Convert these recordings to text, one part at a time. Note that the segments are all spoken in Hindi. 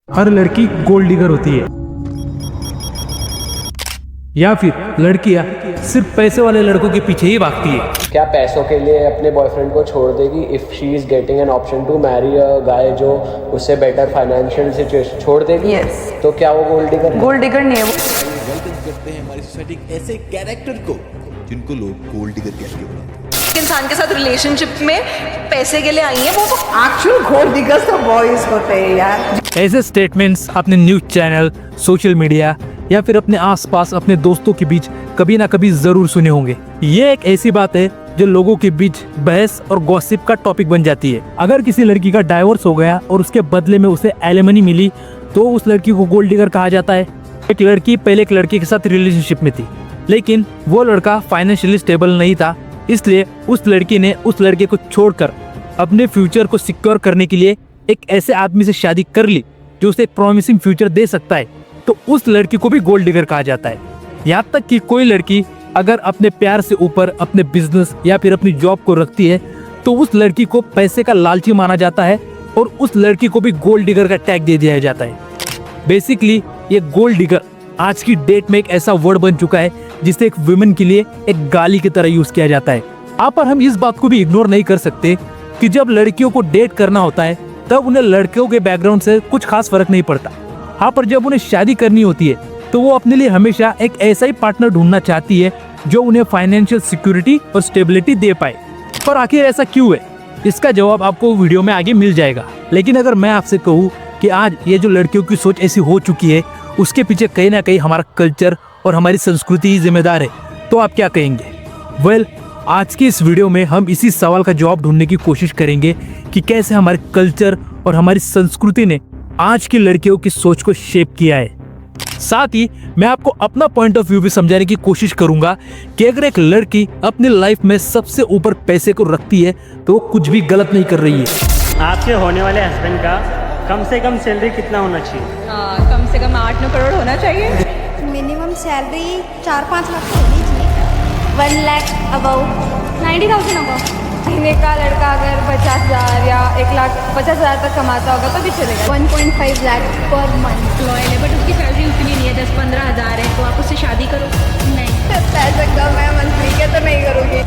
हर लड़की गोल्ड डिगर होती है या फिर लड़कियां सिर्फ पैसे वाले लड़कों के पीछे ही भागती है। क्या पैसों के लिए अपने बॉयफ्रेंड को छोड़ देगी if she is getting an option to marry a guy जो उससे बेटर फाइनेंशियल सिचुएशन, छोड़ देगी? Yes. तो क्या वो गोल्ड डिगर है? गोल्ड डिगर नहीं है वो। वेलकम करते हैं हमारी सोसाइटी के ऐसे कैरेक्टर को जिनको लोग गोल्ड डिगर कहते हैं। इंसान के साथ रिलेशनशिप में पैसे के लिए आई है वो एक्चुअल गोल्ड डिगर्स तो बॉयज होते हैं यार। ऐसे स्टेटमेंट्स आपने न्यूज चैनल, सोशल मीडिया या फिर अपने आसपास अपने दोस्तों के बीच कभी ना कभी जरूर सुने होंगे। ये एक ऐसी बात है जो लोगों के बीच बहस और गॉसिप का टॉपिक बन जाती है। अगर किसी लड़की का डाइवोर्स हो गया और उसके बदले में उसे एलिमनी मिली तो उस लड़की को गोल्ड डिगर कहा जाता है। एक लड़की पहले एक लड़के के साथ रिलेशनशिप में थी, लेकिन वो लड़का फाइनेंशियली स्टेबल नहीं था, इसलिए उस लड़की ने उस लड़के को छोड़कर अपने फ्यूचर को सिक्योर करने के लिए एक ऐसे आदमी से शादी कर ली जो उसे एक प्रॉमिसिंग फ्यूचर दे सकता है। तो उस लड़की को भी गोल्ड डिगर कहा जाता है। यहाँ तक कि कोई लड़की अगर अपने प्यार से ऊपर अपने बिजनेस या फिर अपनी जॉब को रखती है तो उस लड़की को पैसे का लालची माना जाता है और उस लड़की को भी गोल्ड डिगर का टैग दे दिया जाता है। बेसिकली ये गोल्ड डिगर आज की डेट में एक ऐसा वर्ड बन चुका है जिसे एक वुमेन के लिए एक गाली की तरह यूज किया जाता है। यहाँ पर हम इस बात को भी इग्नोर नहीं कर सकते कि जब लड़कियों को डेट करना होता है तब उन्हें लड़कियों के बैकग्राउंड से कुछ खास फर्क नहीं पड़ता। हाँ, पर जब उन्हें शादी करनी होती है तो वो अपने लिए हमेशा एक ऐसा ही पार्टनर ढूंढना चाहती है जो उन्हें फाइनेंशियल सिक्योरिटी और स्टेबिलिटी दे पाए। पर आखिर ऐसा क्यों है, इसका जवाब आपको वीडियो में आगे मिल जाएगा। लेकिन अगर मैं आपसे कहूँ कि आज ये जो लड़कियों की सोच ऐसी हो चुकी है उसके पीछे कहीं ना कहीं हमारा कल्चर और हमारी संस्कृति ही जिम्मेदार है, तो आप क्या कहेंगे? वेल, आज की इस वीडियो में हम इसी सवाल का जवाब ढूंढने की कोशिश करेंगे कि कैसे हमारे कल्चर और हमारी संस्कृति ने आज की लड़कियों की सोच को शेप किया है। साथ ही मैं आपको अपना पॉइंट ऑफ व्यू भी समझाने की कोशिश करूंगा कि अगर एक लड़की अपनी लाइफ में सबसे ऊपर पैसे को रखती है तो वो कुछ भी गलत नहीं कर रही है। आपके होने वाले हस्बैंड का कम से कम सैलरी कितना होना चाहिए? कम से कम 8-9 करोड़ होना चाहिए। मिनिमम सैलरी 4-5 लाख तो होनी चाहिए। 1 लाख अबाउ 90,000 अबाउ। महीने का लड़का अगर 50,000 या 1,50,000 तक कमाता होगा तो भी चलेगा। 1.5 लाख पर मंथ। लॉयल है बट उसकी सैलरी उतनी नहीं है, 10-15 हज़ार है, तो आप उससे शादी करो? नहीं। पैसे कम है मंथली के तो नहीं करूँगी।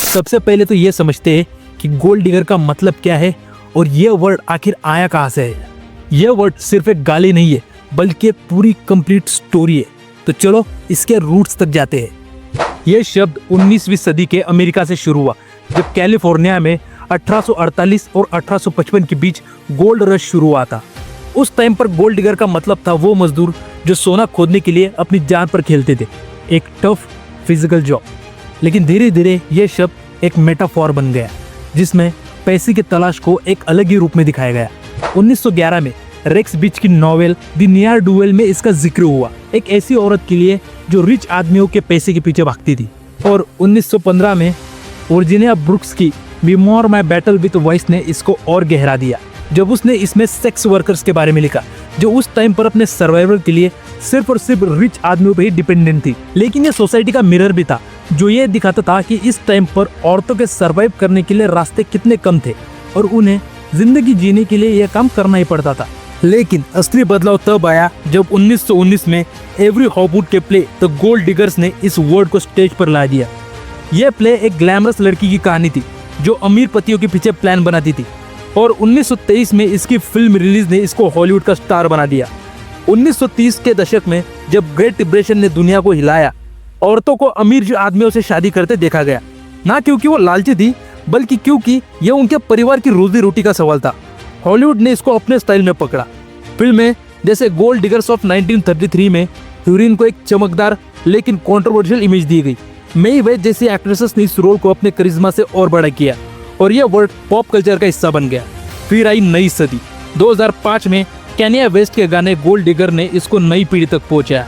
सबसे पहले तो ये समझते हैं कि गोल्ड डिगर का मतलब क्या है और ये वर्ड आखिर आया कहाँ से है। ये वर्ड सिर्फ एक गाली नहीं है बल्कि एक पूरी कंप्लीट स्टोरी है। तो चलो इसके रूट्स तक जाते हैं। ये शब्द 19वीं सदी के अमेरिका से शुरू हुआ जब कैलिफोर्निया में 1848 और 1855 के बीच गोल्ड रश शुरू हुआ था। उस टाइम पर गोल्ड डिगर का मतलब था वो मजदूर जो सोना खोदने के लिए अपनी जान पर खेलते थे, एक टफ फिजिकल जॉब। लेकिन धीरे धीरे ये शब्द एक मेटाफोर बन गया जिसमें पैसे की तलाश को एक अलग ही रूप में दिखाया गया। 1911 में रेक्स बिच की नॉवेल द नियर डुएल में इसका जिक्र हुआ, एक ऐसी औरत के लिए जो रिच आदमियों के पैसे के पीछे भागती थी। और 1915 में वर्जीनिया ब्रुक्स की memoir my battle with voice ने इसको और गहरा दिया जब उसने इसमें सेक्स वर्कर्स के बारे में लिखा जो उस टाइम पर अपने सर्वाइवल के लिए सिर्फ और सिर्फ रिच आदमियों पर ही डिपेंडेंट थी। लेकिन ये सोसाइटी का मिरर भी था जो ये दिखाता था कि इस टाइम पर औरतों के सर्वाइव करने के लिए रास्ते कितने कम थे और उन्हें जिंदगी जीने के लिए यह काम करना ही पड़ता था। लेकिन असली बदलाव तब आया जब 1919 में एवरी हॉपवुड के प्ले द गोल्ड डिगर्स ने इस वर्ड को स्टेज पर ला दिया। यह प्ले एक ग्लैमरस लड़की की कहानी थी जो अमीर पतियों के पीछे प्लान बनाती थी और 1923 में इसकी फिल्म रिलीज ने इसको हॉलीवुड का स्टार बना दिया। 1930 के दशक में जब ग्रेट डिप्रेशन ने दुनिया को हिलाया, औरतों को अमीर आदमियों से शादी करते देखा गया, ना क्योंकि वो लालची थी बल्कि क्योंकि यह उनके परिवार की रोजी रोटी का सवाल था। हॉलीवुड ने इसको अपने स्टाइल में पकड़ा। फिल्में जैसे गोल्ड डिगर्स ऑफ 1933 में हीरोइन को एक चमकदार लेकिन कंट्रोवर्शियल इमेज दी गई। मेई वेस्ट जैसी एक्ट्रेसेस ने इस रोल को अपने करिश्मा से और बड़ा किया और यह वर्ड पॉप कल्चर का हिस्सा बन गया। फिर आई नई सदी। 2005 में कैनिया वेस्ट के गाने गोल्ड डिगर ने इसको नई पीढ़ी तक पहुंचाया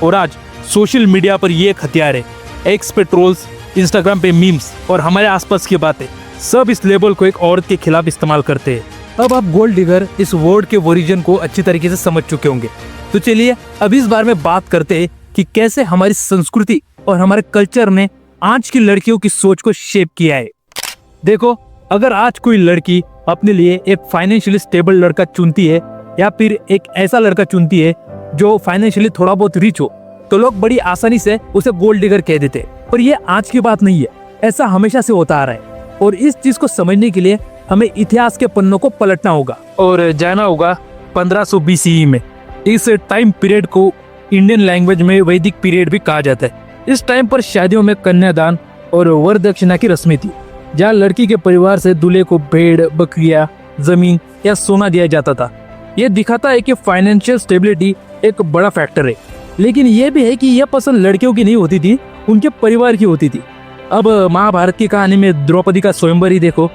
और आज सोशल मीडिया पर ये एक हथियार है। एक्स पे ट्रोल्स, इंस्टाग्राम पे मीम्स और हमारे आसपास की बातें सब इस लेबल को एक औरत के खिलाफ इस्तेमाल करते हैं। अब आप गोल्ड डिगर इस वर्ड के ओरिजिन को अच्छी तरीके से समझ चुके होंगे, तो चलिए अब इस बारे में बात करते हैं कि कैसे हमारी संस्कृति और हमारे कल्चर ने आज की लड़कियों की सोच को शेप किया है। देखो, अगर आज कोई लड़की अपने लिए एक फाइनेंशियली स्टेबल लड़का चुनती है या फिर एक ऐसा लड़का चुनती है जो फाइनेंशियली थोड़ा बहुत रिच हो, तो लोग बड़ी आसानी से उसे गोल्ड डिगर कह देते हैं। पर ये आज की बात नहीं है, ऐसा हमेशा से होता आ रहा है। और इस चीज को समझने के लिए हमें इतिहास के पन्नों को पलटना होगा और जाना होगा 1500 BCE में। इस टाइम पीरियड को इंडियन लैंग्वेज में वैदिक पीरियड भी कहा जाता है। इस टाइम पर शादियों में कन्यादान और वरदक्षिणा की रस्में थी, जहाँ लड़की के परिवार से दूल्हे को भेड़, बकरियां, जमीन या सोना दिया जाता था। ये दिखाता है कि फाइनेंशियल स्टेबिलिटी एक बड़ा फैक्टर है, लेकिन ये भी है कि यह पसंद लड़कियों की नहीं होती थी, उनके परिवार की होती थी। अब महाभारत की कहानी में द्रौपदी का स्वयंवर ही देखो,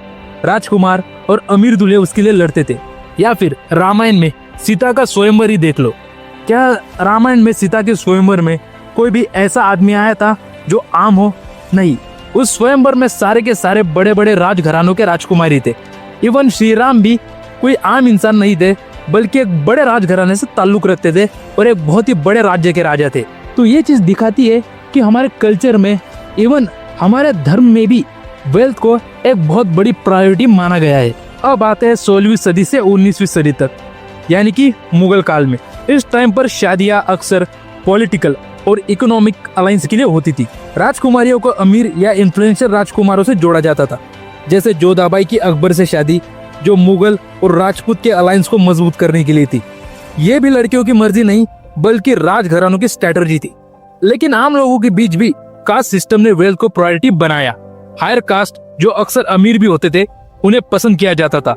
राजकुमार और अमीर दूल्हे उसके लिए लड़ते थे। या फिर रामायण में सीता का स्वयंवर ही देख लो। क्या रामायण में सीता के स्वयंवर में कोई भी ऐसा आदमी आया था जो आम हो? नहीं, उस स्वयंवर में सारे के सारे बड़े बड़े राजघरानों के राजकुमारी थे। इवन श्री राम भी कोई आम इंसान नहीं थे, बल्कि एक बड़े राजघराने से ताल्लुक रखते थे और एक बहुत ही बड़े राज्य के राजा थे। तो ये चीज दिखाती है कि हमारे कल्चर में, इवन हमारे धर्म में भी वेल्थ को एक बहुत बड़ी प्रायोरिटी माना गया है। अब आते हैं 16वीं सदी से 19वीं सदी तक, यानी कि मुगल काल में। इस टाइम पर शादियां अक्सर पॉलिटिकल और इकोनॉमिक अलायंस के लिए होती थी। राजकुमारियों को अमीर या इन्फ्लुएंशियल राजकुमारों से जोड़ा जाता था, जैसे जोधाबाई की अकबर से शादी, जो मुगल और राजपूत के अलायंस को मजबूत करने के लिए थी। ये भी लड़कियों की मर्जी नहीं, बल्कि राजघरानों की स्ट्रेटजी थी। लेकिन आम लोगों के बीच भी कास्ट सिस्टम ने वेल्थ को प्रायोरिटी बनाया। हायर कास्ट, जो अक्सर अमीर भी होते थे, उन्हें पसंद किया जाता था।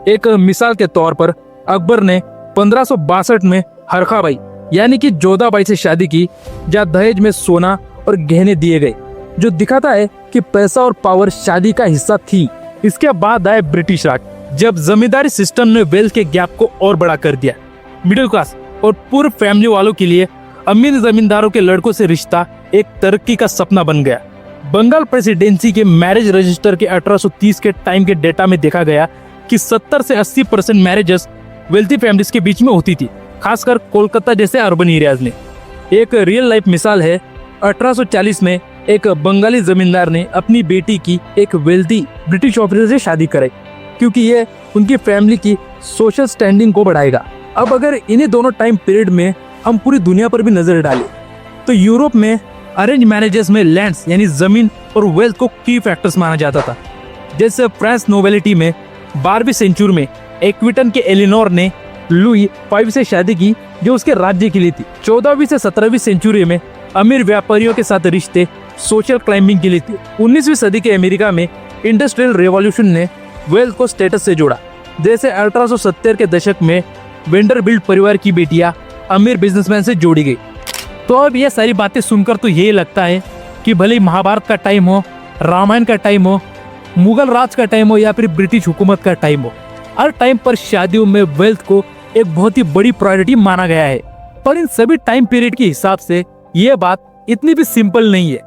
एक मिसाल के तौर पर अकबर ने 1562 में हरखाबाई यानी कि जोधाबाई से शादी की, जहाँ दहेज में सोना और गहने दिए गए, जो दिखाता है कि पैसा और पावर शादी का हिस्सा थी। इसके बाद आए ब्रिटिश राज, जब जमींदारी सिस्टम ने वेल्थ के गैप को और बड़ा कर दिया। मिडिल क्लास और पुअर फैमिली वालों के लिए अमीर जमींदारों के लड़कों से रिश्ता एक तरक्की का सपना बन गया। बंगाल प्रेसिडेंसी के मैरिज रजिस्टर के 1830 के टाइम के डेटा में देखा गया कि 70 से 80% मैरिजेस वेल्थी फैमिलीज के बीच में होती थी, खासकर कोलकाता जैसे अर्बन एरियाज में। एक रियल लाइफ मिसाल है, 1840 में एक बंगाली जमींदार ने अपनी बेटी की एक वेल्थी ब्रिटिश ऑफिसर से शादी कराई, क्योंकि ये उनकी फैमिली की सोशल स्टैंडिंग को बढ़ाएगा। अब अगर इन्हीं दोनों टाइम पीरियड में हम पूरी दुनिया पर भी नजर डालें, तो यूरोप में अरेंज मैरिजेस में लैंड्स यानी जमीन और वेल्थ को की फैक्टर्स माना जाता था। जैसे फ्रेंच नोबेलिटी में 12वीं सेंचुरी में एक्विटन के एलिनोर ने लुई 5 से शादी की, जो उसके राज्य के लिए थी। 14वीं से 17वीं सेंचुरी में अमीर व्यापारियों के साथ रिश्ते सोशल क्लाइंबिंग के लिए थे। 19वीं सदी के अमेरिका में इंडस्ट्रियल रेवोल्यूशन ने वेल्थ को स्टेटस से जोड़ा। जैसे 1870 के दशक में वेंडरबिल्ट परिवार की बेटियां अमीर बिजनेसमैन से जोड़ी गई। तो अब ये सारी बातें सुनकर तो यही लगता है कि भले ही महाभारत का टाइम हो, रामायण का टाइम हो, मुगल राज का टाइम हो या फिर ब्रिटिश हुकूमत का टाइम हो, हर टाइम पर शादियों में वेल्थ को एक बहुत ही बड़ी प्रायोरिटी माना गया है। पर इन सभी टाइम पीरियड के हिसाब से ये बात इतनी भी सिंपल नहीं है।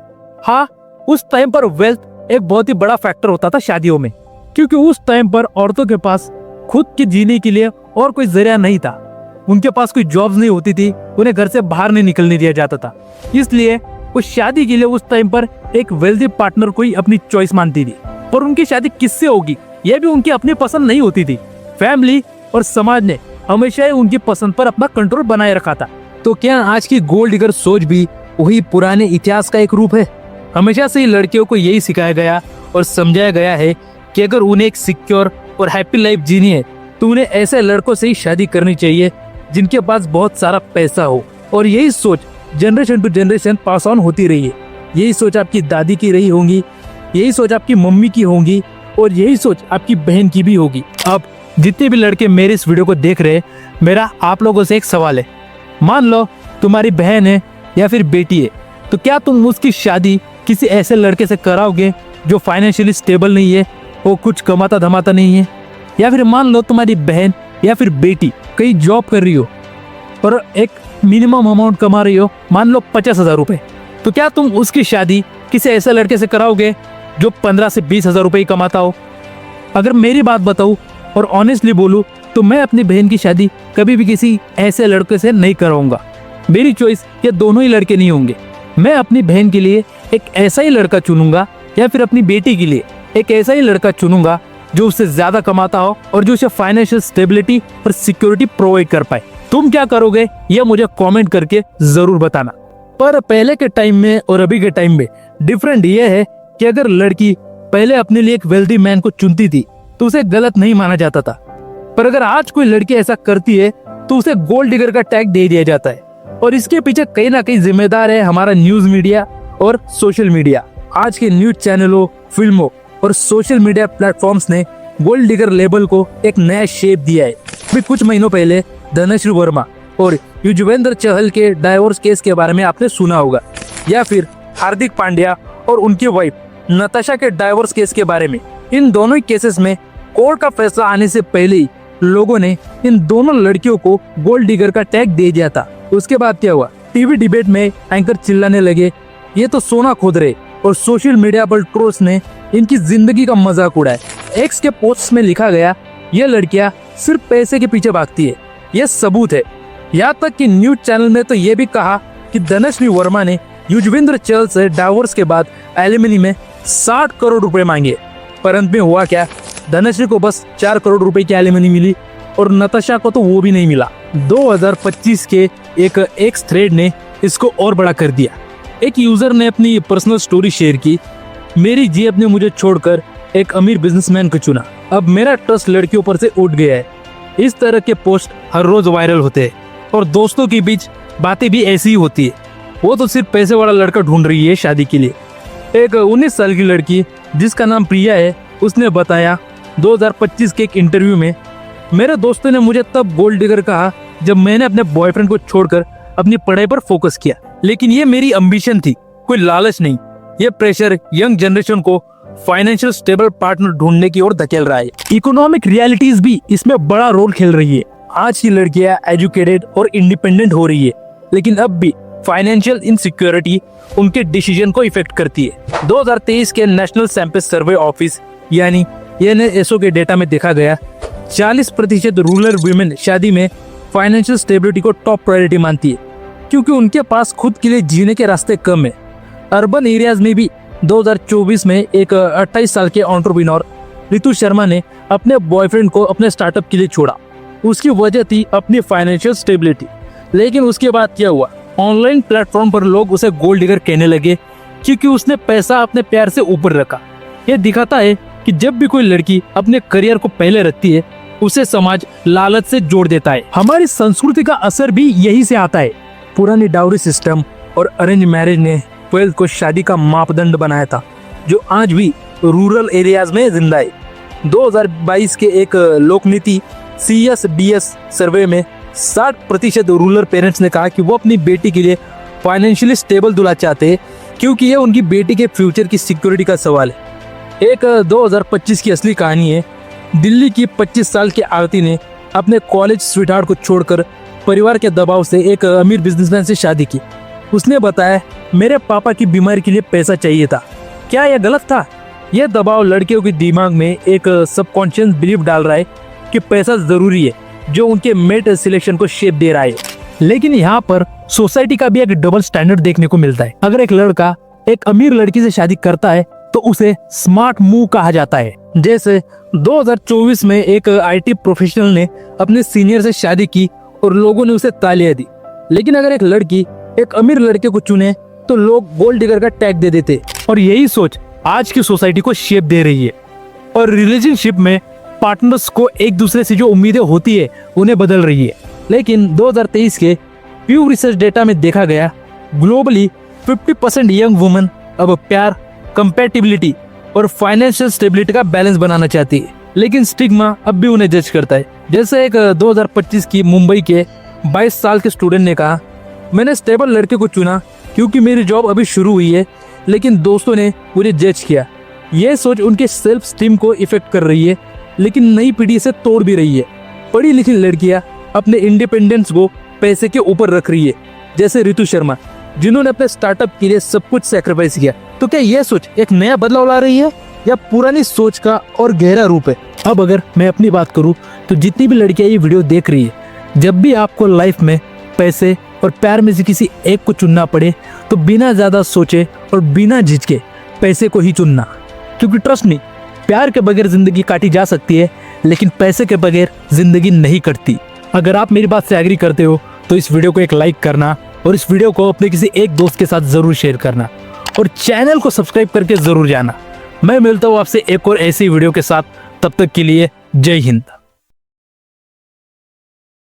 हाँ, उस टाइम पर वेल्थ एक बहुत ही बड़ा फैक्टर होता था शादियों में, क्योंकि उस टाइम पर औरतों के पास खुद के जीने के लिए और कोई जरिया नहीं था। उनके पास कोई जॉब्स नहीं होती थी, उन्हें घर से बाहर नहीं निकलने दिया जाता था। इसलिए वो शादी के लिए उस टाइम पर एक वेल्दी पार्टनर को ही अपनी चॉइस मानती थी। पर उनकी शादी किससे होगी, यह भी उनकी अपनी पसंद नहीं होती थी। फैमिली और समाज ने हमेशा ही उनकी पसंद पर अपना कंट्रोल बनाए रखा था। तो क्या आज की गोल्ड डिगर सोच भी वही पुराने इतिहास का एक रूप है? हमेशा से ही लड़कियों को यही सिखाया गया और समझाया गया है कि अगर उन्हें एक सिक्योर और हैप्पी लाइफ जीनी है, तो उन्हें ऐसे लड़कों से ही शादी करनी चाहिए जिनके पास बहुत सारा पैसा हो। और यही सोच generation to generation pass on होती रही है। यही सोच आपकी दादी की रही होंगी, यही सोच आपकी मम्मी की होंगी, और यही सोच आपकी बहन की भी होगी। अब जितने भी लड़के मेरे इस वीडियो को देख रहे हैं, मेरा आप लोगों से एक सवाल है। मान लो तुम्हारी बहन है या फिर बेटी है, तो क्या तुम उसकी शादी किसी ऐसे लड़के से कराओगे जो फाइनेंशियली स्टेबल नहीं है, वो कुछ कमाता धमाता नहीं है? या फिर मान लो तुम्हारी बहन या फिर बेटी कहीं जॉब कर रही हो और एक मिनिमम अमाउंट कमा रही हो, मान लो 50,000 रुपए, तो क्या तुम उसकी शादी किसी ऐसे लड़के से कराओगे जो 15 से 20,000 रुपए ही कमाता हो? अगर मेरी बात बताऊं और ऑनेस्टली बोलूं, तो मैं अपनी बहन की शादी कभी भी किसी ऐसे लड़के से नहीं कराऊंगा। मेरी चॉइस ये दोनों ही लड़के नहीं होंगे। मैं अपनी बहन के लिए एक ऐसा ही लड़का चुनूंगा या फिर अपनी बेटी के लिए एक ऐसा ही लड़का चुनूंगा जो उससे ज्यादा कमाता हो और जो उसे फाइनेंशियल स्टेबिलिटी और सिक्योरिटी प्रोवाइड कर पाए। तुम क्या करोगे यह मुझे कमेंट करके जरूर बताना। पर पहले के टाइम में और अभी के टाइम में डिफरेंट ये है कि अगर लड़की पहले अपने लिए एक वेल्दी मैन को चुनती थी तो उसे गलत नहीं माना जाता था, पर अगर आज कोई लड़की ऐसा करती है तो उसे गोल्ड डिगर का टैग दे दिया जाता है। और इसके पीछे कहीं ना कहीं जिम्मेदार है हमारा न्यूज मीडिया और सोशल मीडिया। आज के न्यूज चैनलों, फिल्मों और सोशल मीडिया प्लेटफॉर्म्स ने गोल्ड डिगर लेबल को एक नया शेप दिया है। अभी कुछ महीनों पहले धनश्री वर्मा और युजवेंद्र चहल के डाइवोर्स केस के बारे में आपने सुना होगा, या फिर हार्दिक पांड्या और उनकी वाइफ नताशा के डाइवोर्स केस के बारे में। इन दोनों ही केसेस में कोर्ट का फैसला आने से पहले ही लोगों ने इन दोनों लड़कियों को गोल्ड डिगर का टैग दे दिया था। उसके बाद क्या हुआ, टीवी डिबेट में एंकर चिल्लाने लगे ये तो सोना खोद रहे, और सोशल मीडिया पर ट्रोल्स ने इनकी जिंदगी का मजाक उड़ाया। एक्स के पोस्ट में लिखा गया ये लड़कियां सिर्फ पैसे के पीछे भागती है, ये सबूत है। यहाँ तक कि न्यूज चैनल में तो ये भी कहा कि धनश्री वर्मा ने युजवेंद्र चहल से डाइवोर्स के बाद एलिमनी में 60 करोड़ रुपए मांगे। पर अंत में हुआ क्या, धनश्री को बस 4 करोड़ रुपए की एलिमनी मिली और नताशा को तो वो भी नहीं मिला। 2025 के एक एक्स थ्रेड ने इसको और बड़ा कर दिया। एक यूजर ने अपनी पर्सनल स्टोरी शेयर की, मेरी जेब ने मुझे छोड़कर एक अमीर बिजनेसमैन को चुना, अब मेरा ट्रस्ट लड़कियों पर से उठ गया है। इस तरह के पोस्ट हर रोज वायरल होते हैं और दोस्तों के बीच बातें भी ऐसी ही होती है। वो तो सिर्फ पैसे वाला लड़का ढूंढ रही है शादी के लिए। एक 19 साल की लड़की जिसका नाम प्रिया है, उसने बताया 2025 के एक इंटरव्यू में, मेरे दोस्तों ने मुझे तब गोल्ड डिगर कहा जब मैंने अपने बॉयफ्रेंड को छोड़कर अपनी पढ़ाई पर फोकस किया, लेकिन ये मेरी एम्बिशन थी, कोई लालच नहीं। ये प्रेशर यंग जनरेशन को फाइनेंशियल स्टेबल पार्टनर ढूंढने की ओर धकेल रहा है। इकोनॉमिक रियलिटीज भी इसमें बड़ा रोल खेल रही है। आज की लड़कियां एजुकेटेड और इंडिपेंडेंट हो रही है, लेकिन अब भी फाइनेंशियल इनसिक्योरिटी उनके डिसीजन को इफेक्ट करती है। 2023 के नेशनल सैंपल सर्वे ऑफिस यानी NSO के डेटा में देखा गया 40% रूरल वुमेन शादी में फाइनेंशियल स्टेबिलिटी को टॉप प्रायोरिटी मानती है, क्योंकि उनके पास खुद के लिए जीने के रास्ते कम है। अर्बन एरियाज में भी 2024 में एक 28 साल के एंटरप्रेन्योर रितु शर्मा ने अपने बॉयफ्रेंड को अपने स्टार्टअप के लिए छोड़ा। उसकी वजह थी अपनी फाइनेंशियल स्टेबिलिटी। लेकिन उसके बाद क्या हुआ, ऑनलाइन प्लेटफॉर्म पर लोग उसे गोल्ड डिगर कहने लगे, क्योंकि उसने पैसा अपने प्यार से ऊपर रखा। यह दिखाता है कि जब भी कोई लड़की अपने करियर को पहले रखती है, उसे समाज लालच से जोड़ देता है। हमारी संस्कृति का असर भी यही से आता है। पुरानी डाउरी सिस्टम और अरेंज मैरिज ने वेल्थ को शादी का मापदंड बनाया था, जो आज भी रूरल एरियाज में जिंदा है। 2022 के एक लोकनीति CSDS सर्वे में 60% रूरल पेरेंट्स ने कहा कि वो अपनी बेटी के लिए फाइनेंशियली स्टेबल दूल्हा चाहते हैं, क्योंकि ये उनकी बेटी के फ्यूचर की सिक्योरिटी का सवाल है। एक 2025 की असली कहानी है। दिल्ली की 25 साल की आरती ने अपने कॉलेज स्वीटहार्ट को छोड़कर परिवार के दबाव से एक अमीर बिजनेसमैन से शादी की। उसने बताया, मेरे पापा की बीमारी के लिए पैसा चाहिए था। क्या यह गलत था? यह दबाव लड़कियों के दिमाग में एक सबकॉन्शियस बिलीफ डाल रहा है कि पैसा जरूरी है, जो उनके मेट सिलेक्शन को शेप दे रहा है। लेकिन यहाँ पर सोसाइटी का भी एक डबल स्टैंडर्ड देखने को मिलता है। अगर एक लड़का एक अमीर लड़की से शादी करता है तो उसे स्मार्ट मूव कहा जाता है। जैसे 2024 में एक IT प्रोफेशनल ने अपने सीनियर से शादी की और लोगों ने उसे तालियां दी। लेकिन अगर एक लड़की एक अमीर लड़के को चुने तो लोग गोल्ड डिगर का टैग दे देते। और यही सोच आज की सोसाइटी को शेप दे रही है। और रिलेशनशिप में पार्टनर्स को एक दूसरे से जो उम्मीदें होती है उन्हें बदल रही है। लेकिन 2023 के प्यू रिसर्च डेटा में देखा गया, ग्लोबली 50% यंग वुमेन अब प्यार, कंपैटिबिलिटी और फाइनेंशियल स्टेबिलिटी का बैलेंस बनाना चाहती है। लेकिन स्टिग्मा अब भी उन्हें जज करता है। जैसे एक 2025 की मुंबई के 22 साल के स्टूडेंट ने कहा, मैंने स्टेबल लड़के को चुना क्योंकि मेरी जॉब अभी शुरू हुई है, लेकिन दोस्तों ने मुझे जज किया। यह सोच उनके सेल्फ स्टीम को इफेक्ट कर रही है, लेकिन नई पीढ़ी से तोड़ भी रही है। पढ़ी लिखी लड़कियां अपने इंडिपेंडेंस को पैसे के ऊपर रख रही है, जैसे रितु शर्मा, जिन्होंने अपने स्टार्टअप के लिए सब कुछ सैक्रिफाइस किया। तो क्या यह सोच एक नया बदलाव ला रही है या पुरानी सोच का और गहरा रूप है? अब अगर मैं अपनी बात करूं तो जितनी भी लड़कियां ये वीडियो देख रही है, जब भी आपको लाइफ में पैसे और प्यार में से किसी एक को चुनना पड़े तो बिना ज़्यादा सोचे और बिना झिझके पैसे को ही चुनना, क्योंकि ट्रस्ट मी, प्यार के बगैर ज़िंदगी काटी जा सकती है लेकिन पैसे के बगैर ज़िंदगी नहीं कटती। अगर आप मेरी बात से एग्री करते हो तो इस वीडियो को एक लाइक करना और इस वीडियो को अपने किसी एक दोस्त के साथ ज़रूर शेयर करना और चैनल को सब्सक्राइब करके ज़रूर जाना। मैं मिलता हूँ आपसे एक और ऐसी वीडियो के साथ, तब तक के लिए जय हिंद।